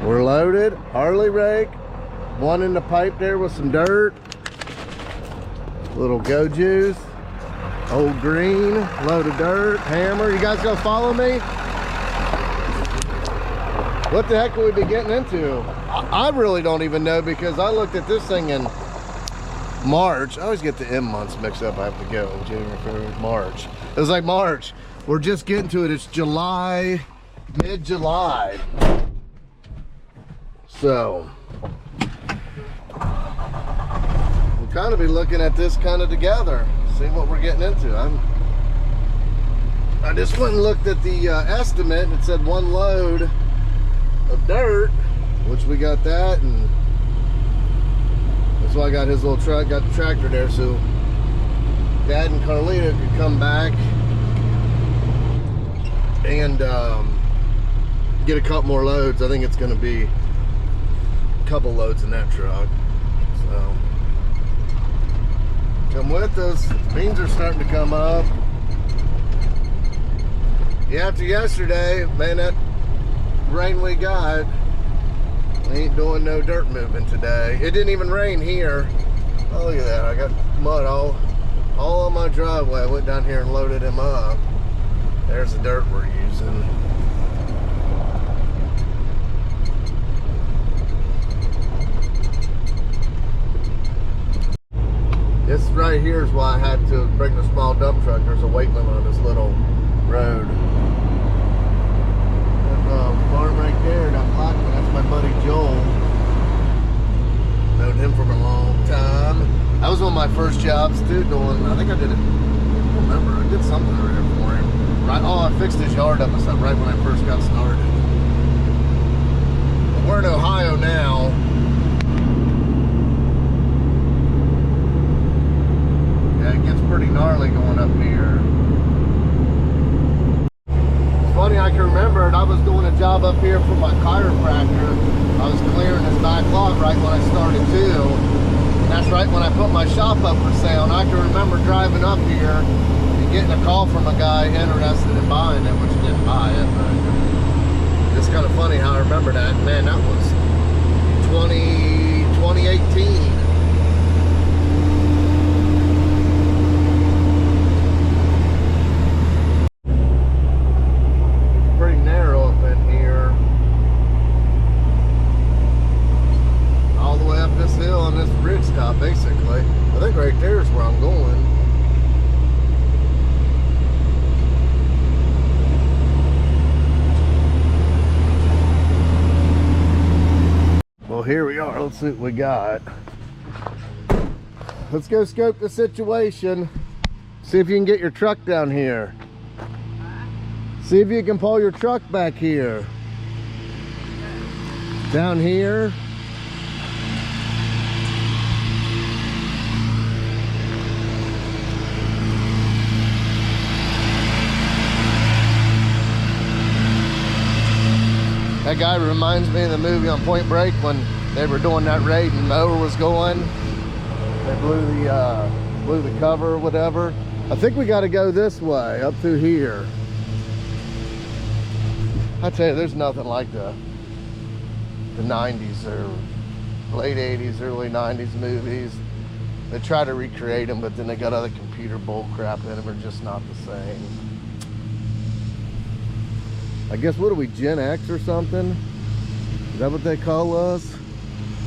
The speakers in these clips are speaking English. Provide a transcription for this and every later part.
We're loaded. Harley rake. One in the pipe there with some dirt. Little go juice. Old green. Load of dirt. Hammer. You guys gonna follow me? What the heck will we be getting into? I really don't even know, because I looked at this thing in March. I always get the M months mixed up. I have to go. January, February, March. It was like March. We're just getting to it. It's July, mid-July. So we'll kind of be looking at this kind of together, see what we're getting into. I just went and looked at the estimate, and it said one load of dirt, which we got that, and that's why I got his little truck, got the tractor there, so Dad and Carlita could come back and get a couple more loads. I think it's going to be a couple loads in that truck. So come with us. Beans are starting to come up. Yeah, after yesterday, man, that rain we got, we ain't doing no dirt moving today. It didn't even rain here. Oh, look at that. I got mud all on my driveway. I went down here and loaded him up. There's the dirt we're using. This right here is why I had to bring the small dump truck. There's a weight limit on this little road. That farm right there, that black one, that's my buddy Joel. Known him for a long time. That was one of my first jobs too, doing, I think I did it, I don't remember, I did something over there for him. Right, oh, I fixed his yard up and stuff right when I first got started. But we're in Ohio now. Yeah, it gets pretty gnarly going up here. It's funny, I can remember it. I was doing a job up here for my chiropractor. I was clearing his back lot right when I started too. And that's right when I put my shop up for sale. And I can remember driving up here and getting a call from a guy interested in buying it, which didn't buy it, but it's kind of funny how I remember that. Man, that was 2018. Pretty narrow up in here. All the way up this hill on this ridge top, basically. I think right there is where I'm going. Well, here we are. Let's see what we got. Let's go scope the situation. See if you can get your truck down here. See if you can pull your truck back here. Down here. That guy reminds me of the movie on Point Break when they were doing that raid and the mower was going. They blew the cover or whatever. I think we got to go this way, up through here. I tell you, there's nothing like the 90s or late 80s, early 90s movies. They try to recreate them, but then they got other computer bull crap in them, are just not the same. I guess, what are we, Gen X or something? Is that what they call us?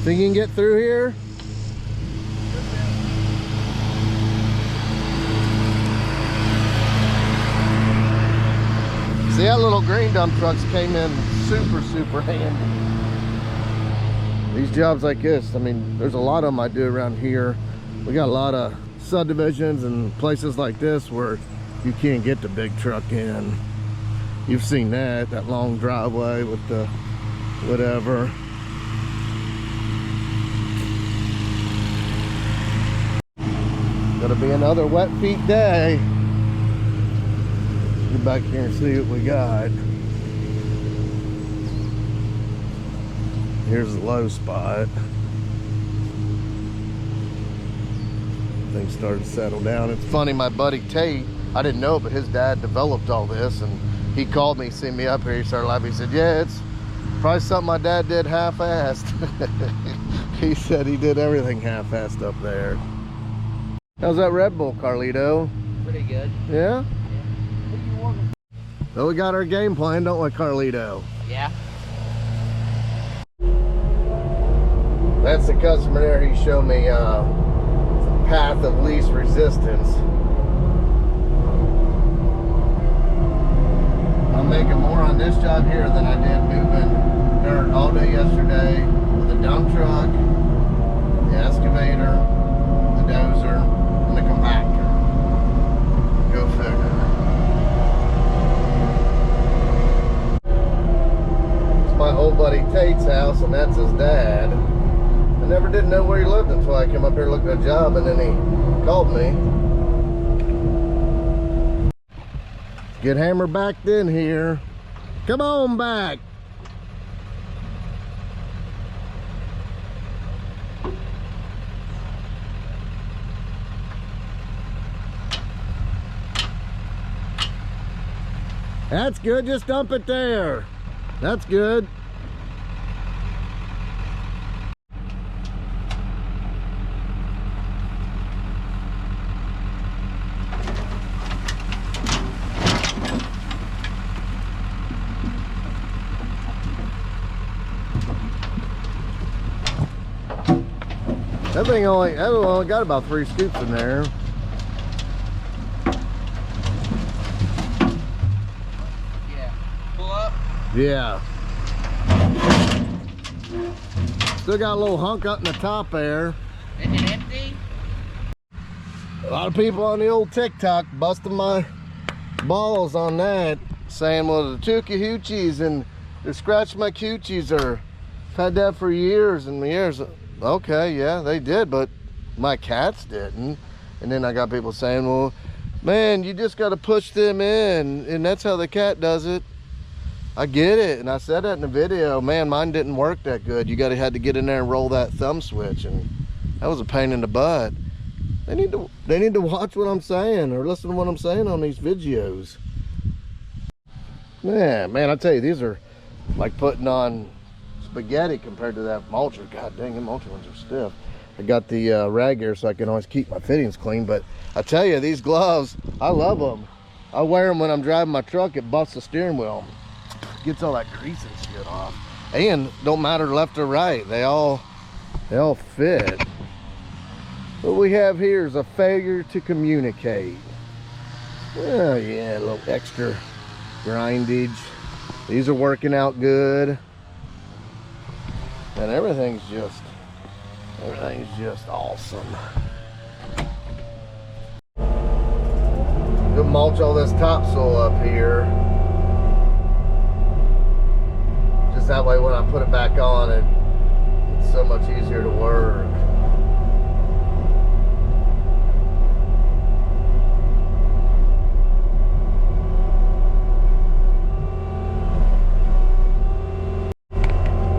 Think you can get through here? See, that little green dump trucks came in super handy. These jobs like this, I mean, there's a lot of them I do around here. We got a lot of subdivisions and places like this where you can't get the big truck in. You've seen that long driveway with the whatever. Gonna be another wet feet day. Get back here and see what we got. Here's the low spot. Things started to settle down. It's funny, my buddy Tate, I didn't know, but his dad developed all this, and he called me, seen me up here, he started laughing. He said, yeah, Probably something my dad did half-assed. He said he did everything half-assed up there. How's that Red Bull, Carlito? Pretty good. Yeah? So we got our game plan, don't we, Carlito? Yeah. That's the customer there. He showed me the path of least resistance. I'm making more on this job here than I did moving dirt all day yesterday with the dump truck, the excavator, the dozer, and the compactor. Go figure. It's my old buddy Tate's house, and that's his dad. I never did know where he lived until I came up here looking at a job, and then he called me. Get Hammer backed in here. Come on back. That's good, just dump it there. That's good. That thing only got about 3 scoops in there. Yeah. Pull up. Yeah. Still got a little hunk up in the top there. Is it empty? A lot of people on the old TikTok busting my balls on that, saying, well, the Tuka Hoochies and they scratched my coochies, or I've had that for years and years. Okay, yeah, they did, but my cats didn't. And then I got people saying, well, man, you just got to push them in, and that's how the cat does it. I get it, and I said that in the video. Man, mine didn't work that good. You had to get in there and roll that thumb switch, and that was a pain in the butt. They need to watch what I'm saying or listen to what I'm saying on these videos. Yeah, man, I tell you, these are like putting on spaghetti compared to that mulcher. God dang, the mulcher ones are stiff. I got the rag here so I can always keep my fittings clean, but I tell you, these gloves, I love them. I wear them when I'm driving my truck. It busts the steering wheel, gets all that grease and shit off, and don't matter left or right, they all fit. What we have here is a failure to communicate. Oh yeah, a little extra grindage. These are working out good. And everything's just awesome. We'll mulch all this topsoil up here. Just that way when I put it back on, it's so much easier to work.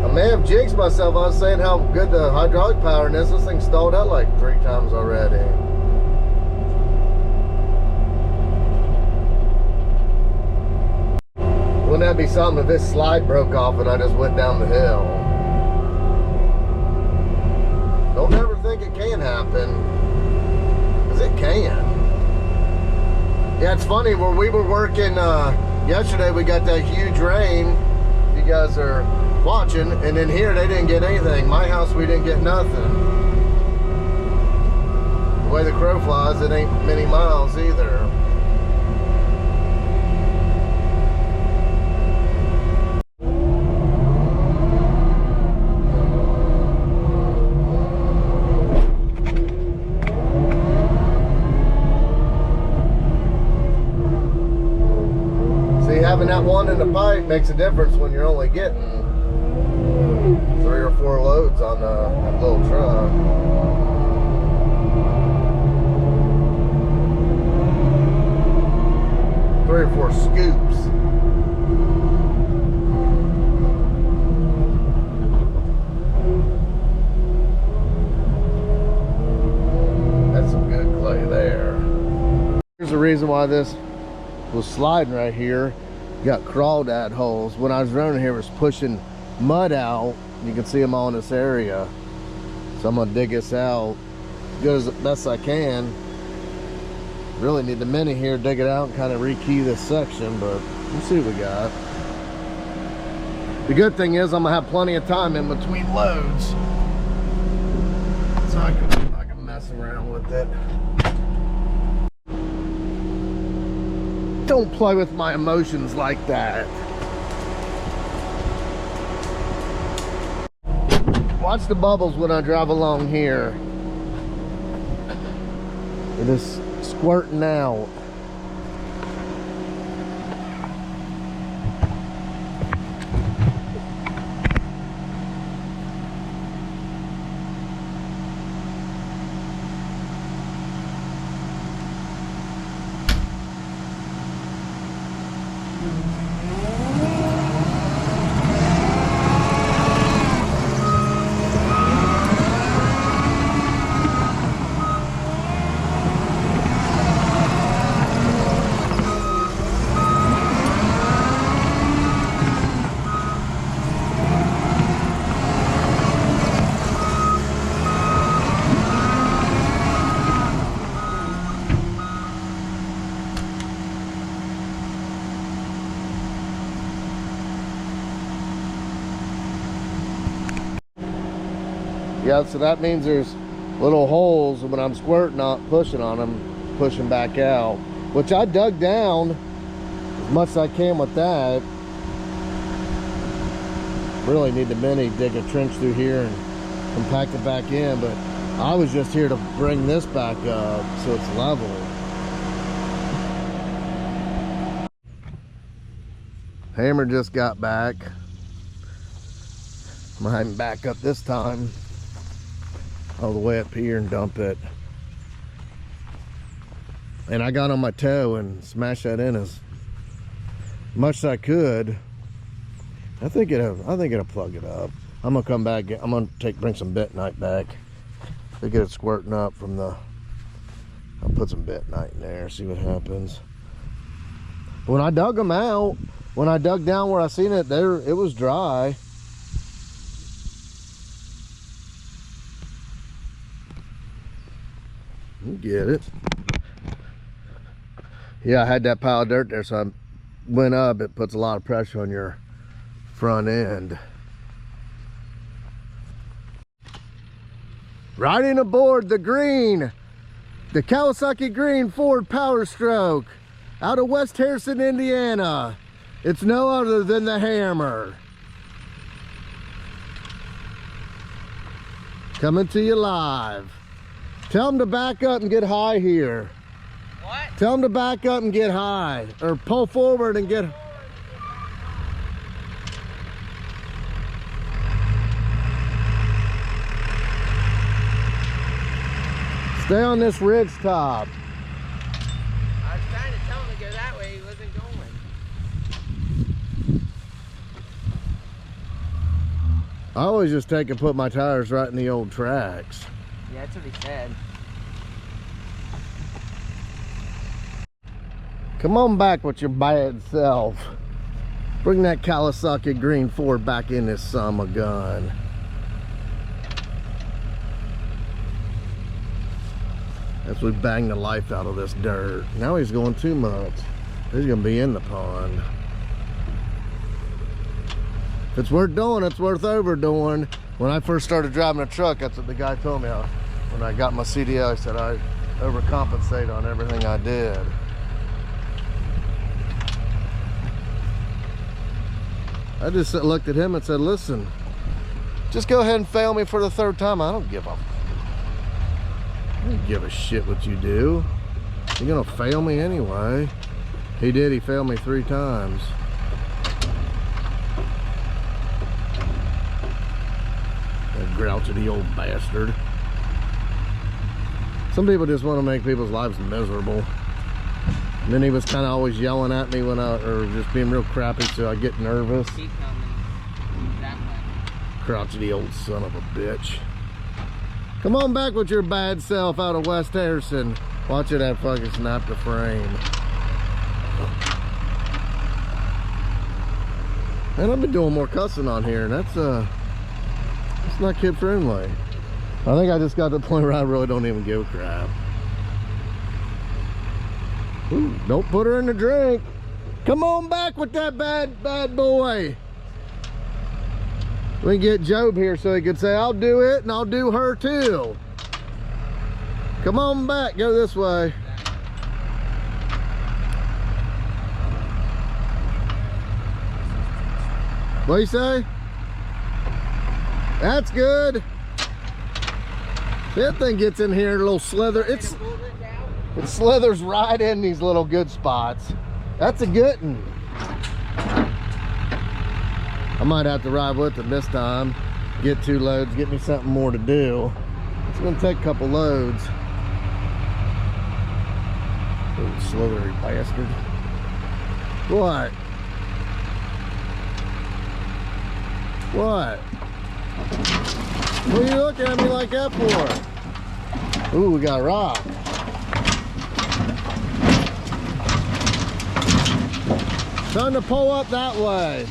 I may have jinxed myself. I was saying how good the hydraulic power in this. This thing stalled out like 3 times already. Wouldn't that be something if this slide broke off and I just went down the hill? Don't ever think it can happen, because it can. Yeah, it's funny, where we were working yesterday, we got that huge rain. If you guys are watching, and then here they didn't get anything. My house, we didn't get nothing. The way the crow flies, it ain't many miles either. See, having that one in the pipe makes a difference when you're only getting 3 or 4 loads on that little truck. Three or 4 scoops. That's some good clay there. Here's the reason why this was sliding right here. Got crawdad holes. When I was running here, it was pushing mud out. You can see them all in this area. So I'm gonna dig this out good as best I can. Really need the mini here, dig it out and kind of rekey this section, but we'll see what we got. The good thing is I'm gonna have plenty of time in between loads, so I can mess around with it. Don't play with my emotions like that. Watch the bubbles when I drive along here. It is squirting out. Yeah, so that means there's little holes when I'm squirting, not pushing on them, pushing back out, which I dug down as much as I can with that. Really need the mini, dig a trench through here and compact it back in, but I was just here to bring this back up so it's level. Hammer just got back. I'm gonna have him back up this time all the way up here and dump it. And I got on my toe and smashed that in as much as I could. I think it'll plug it up. I'm gonna come back. I'm gonna bring some bentonite back to get it squirting up from the. I'll put some bentonite in there, see what happens. When I dug them out, when I dug down where I seen it, it was dry. You get it. Yeah, I had that pile of dirt there, so I went up. It puts a lot of pressure on your front end. Riding aboard the green, the Kawasaki Green Ford Power Stroke out of West Harrison, Indiana. It's no other than the Hammer. Coming to you live. Tell them to back up and get high here. What? Tell them to back up and get high, or pull forward and get. Stay on this ridge top. I was trying to tell him to go that way, he wasn't going. I always just take and put my tires right in the old tracks. Yeah, that's what he said. Come on back with your bad self. Bring that Kawasaki Green Ford back in this son of a gun. As we bang the life out of this dirt. Now he's going too much. He's gonna be in the pond. If it's worth doing, it's worth overdoing. When I first started driving a truck, that's what the guy told me. When I got my CDL, he said I overcompensate on everything I did. I just looked at him and said, listen, just go ahead and fail me for the third time. I don't give a shit what you do. You're gonna fail me anyway. He did, he failed me 3 times. That grouchy old bastard. Some people just want to make people's lives miserable. And then he was kind of always yelling at me when or just being real crappy, so I get nervous. Keep coming. That way. Crouchy old son of a bitch. Come on back with your bad self out of West Harrison. Watch it, that fucking snap the frame. And I've been doing more cussing on here, and that's not kid friendly. I think I just got to the point where I really don't even give a crap. Ooh, don't put her in the drink. Come on back with that bad boy. We can get Job here so he could say, I'll do it and I'll do her too. Come on back, go this way. What do you say? That's good. That thing gets in here, a little slither. It slithers right in these little good spots. That's a good one. I might have to ride with it this time. Get 2 loads, get me something more to do. It's gonna take a couple loads. Oh, slithery bastard. What? What? What are you looking at me like that for? Ooh, we got a rock. Time to pull up that way.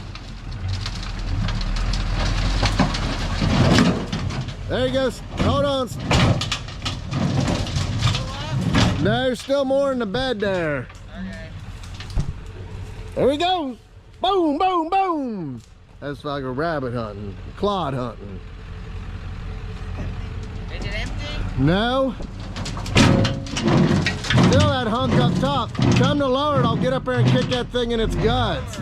There you go. Hold on. No, there's still more in the bed there. Okay. There we go. Boom, boom, boom. That's like a rabbit hunting, clod hunting. Is it empty? No. Still that hunk up top. Come to lower it, I'll get up there and kick that thing in its guts.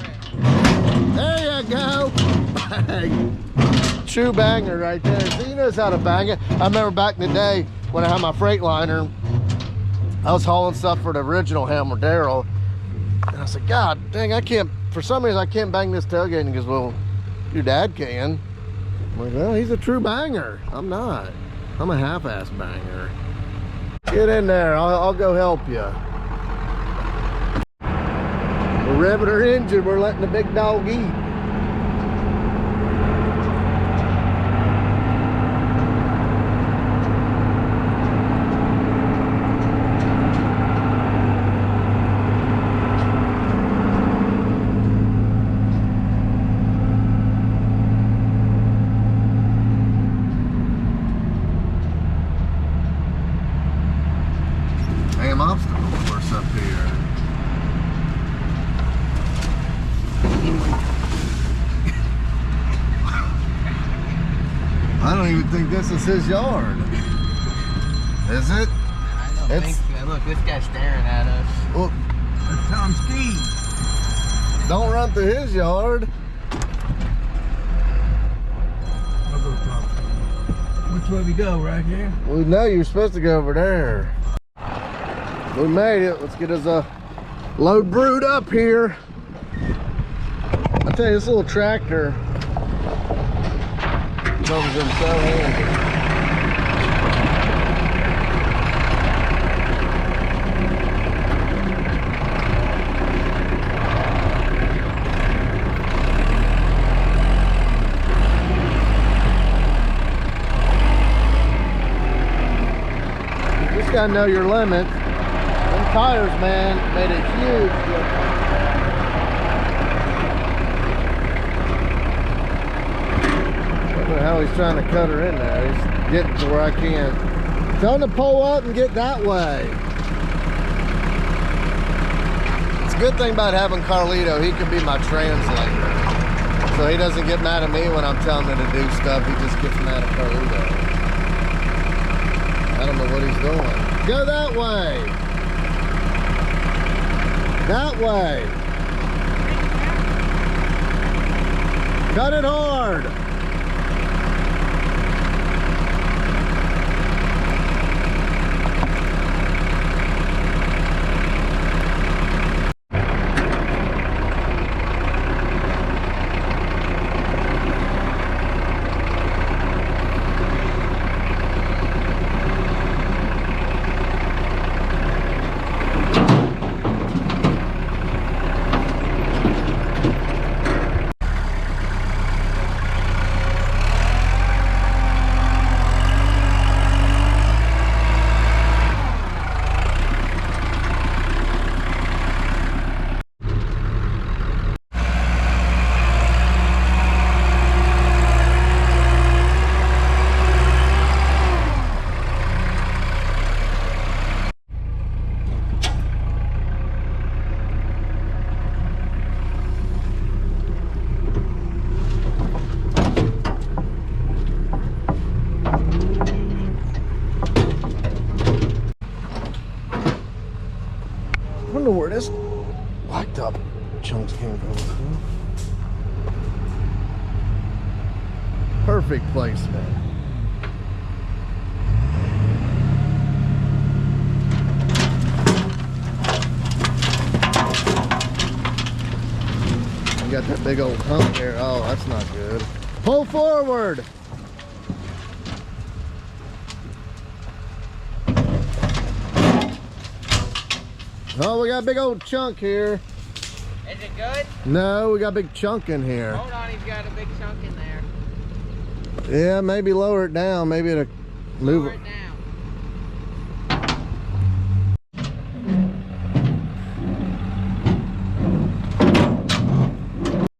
There you go. Bang. True banger right there. See, he knows how to bang it. I remember back in the day when I had my Freightliner, I was hauling stuff for the original Hammer Darrell. And I said, God dang, I can't, for some reason I can't bang this tailgate. And he goes, well, your dad can. I'm like, well, he's a true banger. I'm not. I'm a half-ass banger. Get in there, I'll go help you. We're revving our engine, we're letting the big dog eat. Damn obstacle course up here. I don't even think this is his yard. Is it? I don't think so. Look, this guy's staring at us. Well, That's Tom Ski. don't run through his yard. I'll go talk to him. Which way we go? Right here? We know you're supposed to go over there. We made it. Let's get us a load brewed up here. I tell you, this little tractor comes in so handy. You just gotta know your limits. Them tires, man, made a huge difference. I don't know how he's trying to cut her in there. He's getting to where I can't. Tell him to pull up and get that way. It's a good thing about having Carlito. He can be my translator. So he doesn't get mad at me when I'm telling him to do stuff. He just gets mad at Carlito. I don't know what he's doing. Go that way. That way. Cut it hard. chunks can't go through. Perfect placement. You got that big old hump there. Oh, that's not good. Pull forward. Oh, we got a big old chunk here. Is it good? No, we got a big chunk in here. Hold on, he's got a big chunk in there. Yeah, maybe lower it down. Maybe it'll move Lower it. it down.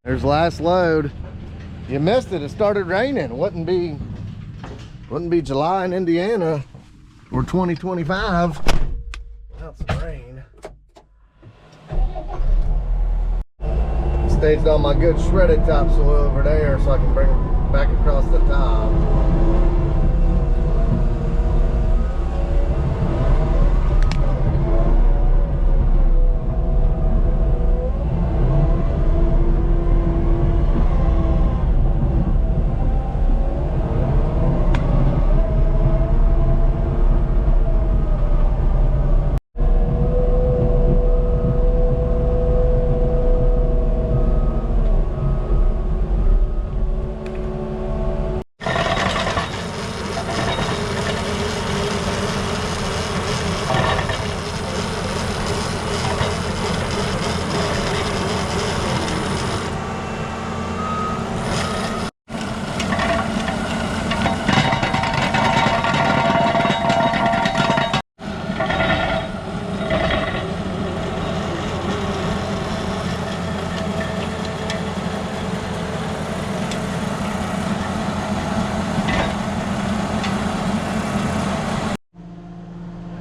There's last load. You missed it. It started raining. Wouldn't be July in Indiana or 2025 without some rain. Staged all my good shredded topsoil over there so I can bring it back across the top.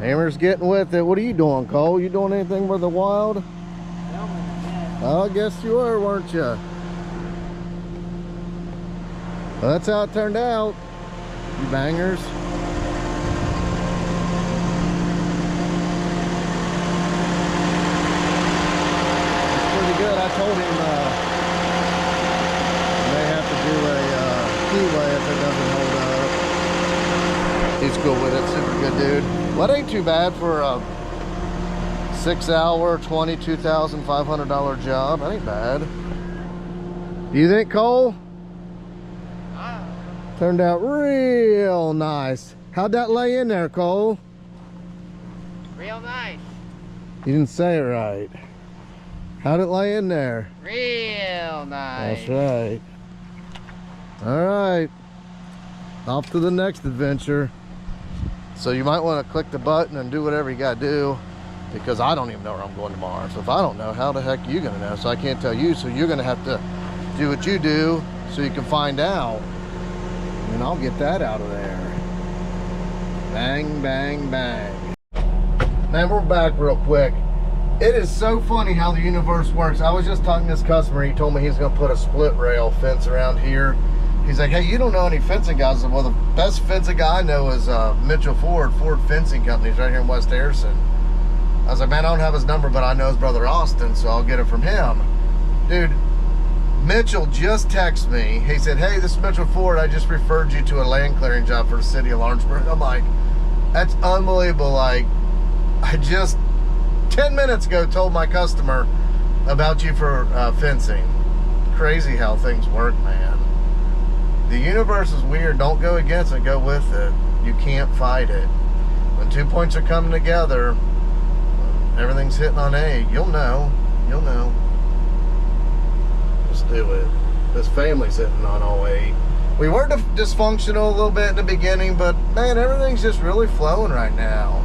Hammer's getting with it. What are you doing, Cole? You doing anything with the wild? Oh, I guess you were, weren't you? Well, that's how it turned out. You bangers. It's pretty good. I told him they have to do a keyway if it doesn't hold up. He's cool with it. Super good dude. Well, that ain't too bad for a 6-hour, $22,500 job. That ain't bad. Do you think, Cole? Turned out real nice. How'd that lay in there, Cole? Real nice. You didn't say it right. How'd it lay in there? Real nice. That's right. All right. Off to the next adventure. So you might want to click the button and do whatever you got to do, because I don't even know where I'm going tomorrow. So if I don't know, how the heck are you going to know? So I can't tell you. So you're going to have to do what you do so you can find out. And I'll get that out of there. Bang, bang, bang. Man, we're back real quick. It is so funny how the universe works. I was just talking to this customer. He told me he's going to put a split rail fence around here. He's like, hey, you don't know any fencing guys? I said, well, the best fencing guy I know is Mitchell Ford Fencing Company. Right here in West Harrison. I was like, man, I don't have his number, but I know his brother Austin, so I'll get it from him. Dude, Mitchell just texted me. He said, hey, this is Mitchell Ford. I just referred you to a land clearing job for the city of Lawrenceburg. I'm like, that's unbelievable. Like, I just 10 minutes ago told my customer about you for fencing. Crazy how things work, man. The universe is weird. Don't go against it, go with it. You can't fight it. When 2 points are coming together, everything's hitting on A, you'll know. You'll know. Let's do it. This family's hitting on all 8. We were dysfunctional a little bit in the beginning, but man, everything's just really flowing right now.